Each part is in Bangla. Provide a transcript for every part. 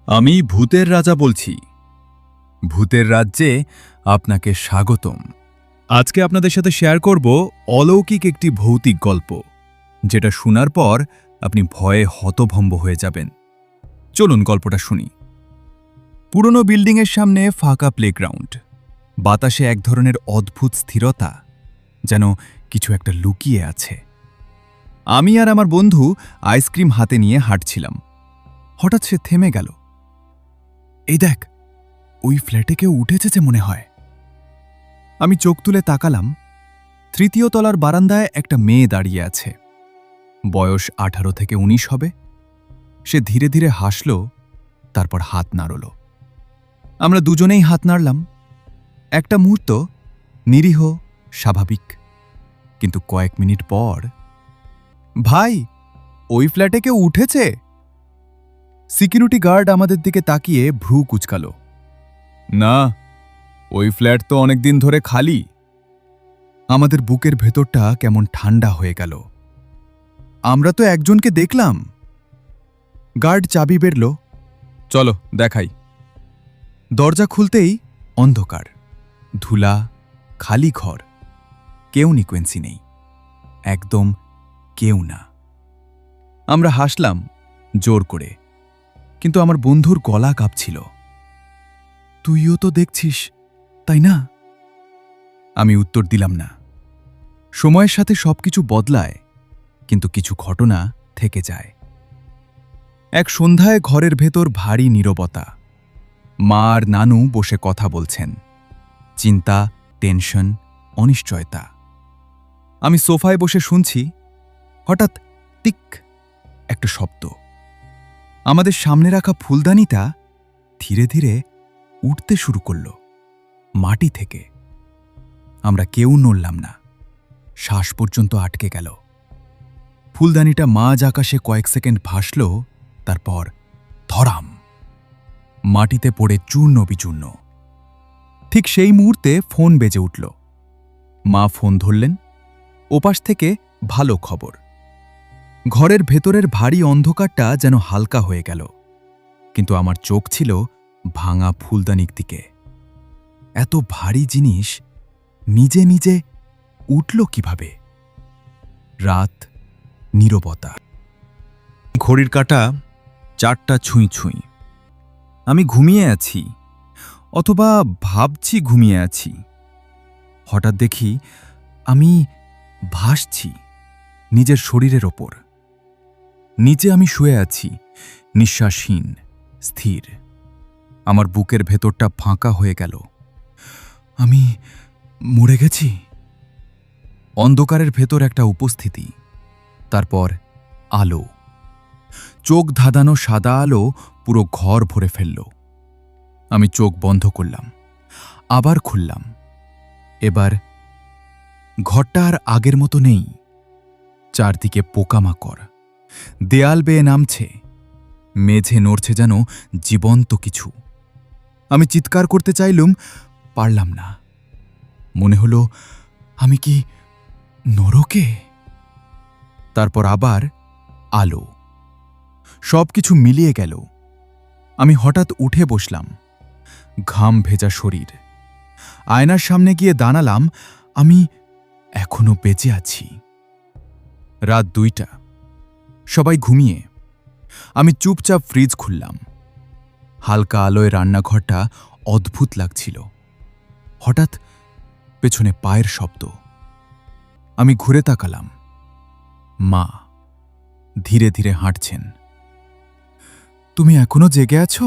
আমি ভূতের রাজা বলছি। ভূতের রাজ্যে আপনাকে স্বাগতম। আজকে আপনাদের সাথে শেয়ার করব অলৌকিক একটি ভৌতিক গল্প, যেটা শোনার পর আপনি ভয়ে হতভম্ব হয়ে যাবেন। চলুন গল্পটা শুনি। পুরনো বিল্ডিংয়ের সামনে ফাঁকা প্লেগ্রাউন্ড, বাতাসে এক ধরনের অদ্ভুত স্থিরতা, যেন কিছু একটা লুকিয়ে আছে। আমি আর আমার বন্ধু আইসক্রিম হাতে নিয়ে হাঁটছিলাম। হঠাৎ সে থেমে গেল। এই দেখ, ওই ফ্ল্যাটে কেউ উঠেছে যে মনে হয়। আমি চোখ তুলে তাকালাম। তৃতীয় তলার বারান্দায় একটা মেয়ে দাঁড়িয়ে আছে। বয়স 18 থেকে 19 হবে। সে ধীরে ধীরে হাসল, তারপর হাত নাড়ল। আমরা দুজনেই হাত নাড়লাম। একটা মুহূর্ত নিরীহ, স্বাভাবিক। কিন্তু কয়েক মিনিট পর, ভাই, ওই ফ্ল্যাটে কেউ উঠেছে। সিকিউরিটি গার্ড আমাদের দিকে তাকিয়ে ভ্রু কুঁচকাল। না, ওই ফ্ল্যাট তো অনেকদিন ধরে খালি। আমাদের বুকের ভেতরটা কেমন ঠান্ডা হয়ে গেল। আমরা তো একজনকে দেখলাম। গার্ড চাবি বেরল। চলো দেখাই। দরজা খুলতেই অন্ধকার, ধুলা, খালি ঘর। কেউ নিকোয়েন্সি নেই, একদম কেউ না। আমরা হাসলাম জোর করে, কিন্তু আমার বন্ধুর গলা কাঁপছিল। তুইও তো দেখছিস, তাই না? আমি উত্তর দিলাম না। সময়ের সাথে সবকিছু বদলায়, কিন্তু কিছু ঘটনা থেকে যায়। এক সন্ধ্যায় ঘরের ভেতর ভারী নীরবতা। মা আর নানু বসে কথা বলছেন। চিন্তা, টেনশন, অনিশ্চয়তা। আমি সোফায় বসে শুনছি। হঠাৎ টিক একটা শব্দ। আমাদের সামনে রাখা ফুলদানিটা ধীরে ধীরে উঠতে শুরু করল, মাটি থেকে। আমরা কেউ নড়লাম না। শ্বাস পর্যন্ত আটকে গেল। ফুলদানিটা মাঝ আকাশে কয়েক সেকেন্ড ভাসল, তারপর ধরাম, মাটিতে পড়ে চূর্ণ বিচূর্ণ। ঠিক সেই মুহূর্তে ফোন বেজে উঠল। মা ফোন ধরলেন। ওপাশ থেকে ভালো খবর। ঘরের ভেতরের ভারী অন্ধকারটা যেন হালকা হয়ে গেল, কিন্তু আমার চোখ ছিল ভাঙা ফুলদানির দিকে। এত ভারী জিনিস নিজে নিজে উঠল কিভাবে? রাত, নীরবতা। ঘড়ির কাঁটা 4টা ছুঁই ছুঁই। আমি ঘুমিয়ে আছি, অথবা ভাবছি ঘুমিয়ে আছি। হঠাৎ দেখি আমি ভাসছি নিজের শরীরের ওপর। নিচে আমি শুয়ে আছি, নিঃশ্বাসহীন, স্থির। আমার বুকের ভেতরটা ফাঁকা হয়ে গেল। আমি মরে গেছি। অন্ধকারের ভেতর একটা উপস্থিতি, তারপর আলো। চোখ ধাঁধানো সাদা আলো পুরো ঘর ভরে ফেলল। আমি চোখ বন্ধ করলাম, আবার খুললাম। এবার ঘরটা আর আগের মতো নেই। চারদিকে পোকামাকড়, দেয়াল বেয়ে নামছে, মেঝে নড়ছে যেন জীবন্ত কিছু। আমি চিৎকার করতে চাইলুম, পারলাম না। মনে হলো আমি কি নরকে? তারপর আবার আলো। সবকিছু মিলিয়ে গেল। আমি হঠাৎ উঠে বসলাম, ঘাম ভেজা শরীর। আয়নার সামনে গিয়ে দাঁড়ালাম। আমি এখনো বেঁচে আছি। রাত 2টা, সবাই ঘুমিয়ে। আমি চুপচাপ ফ্রিজ খুললাম। হালকা আলোয় রান্নাঘরটা অদ্ভুত লাগছিল। হঠাৎ পেছনে পায়ের শব্দ। আমি ঘুরে তাকালাম। মা ধীরে ধীরে হাঁটছেন। তুমি এখনো জেগে আছো?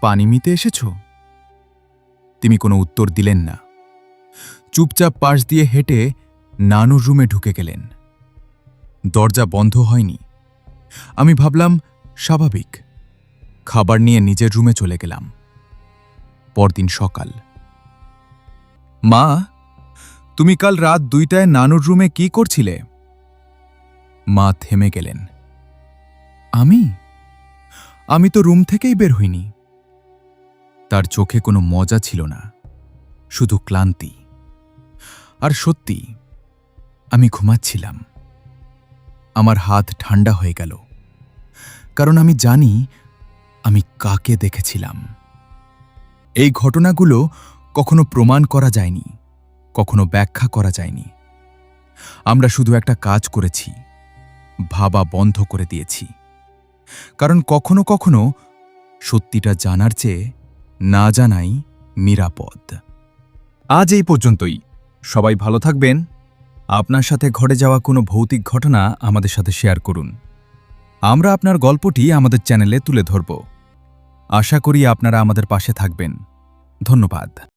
পানি নিতে এসেছ? তিনি কোনো উত্তর দিলেন না। চুপচাপ পাশ দিয়ে হেঁটে নানুর রুমে ঢুকে গেলেন। দরজা বন্ধ হয়নি। আমি ভাবলাম স্বাভাবিক। খাবার নিয়ে নিজের রুমে চলে গেলাম। পরদিন সকাল। মা, তুমি কাল রাত 2টায় নানুর রুমে কি করছিলে? মা থেমে গেলেন। আমি তো রুম থেকেই বের হইনি। তার চোখে কোনো মজা ছিল না, শুধু ক্লান্তি। আর সত্যি, আমি ঘুমাচ্ছিলাম। আমার হাত ঠান্ডা হয়ে গেল, কারণ আমি জানি আমি কাকে দেখেছিলাম। এই ঘটনাগুলো কখনো প্রমাণ করা যায়নি, কখনো ব্যাখ্যা করা যায়নি। আমরা শুধু একটা কাজ করেছি, ভাবা বন্ধ করে দিয়েছি। কারণ কখনো কখনো সত্যিটা জানার চেয়ে না জানাই নিরাপদ। আজ এই পর্যন্তই। সবাই ভালো থাকবেন। আপনার সাথে ঘটে যাওয়া কোনো ভৌতিক ঘটনা আমাদের সাথে শেয়ার করুন। আমরা আপনার গল্পটি আমাদের চ্যানেলে তুলে ধরব। আশা করি আপনারা আমাদের পাশে থাকবেন। ধন্যবাদ।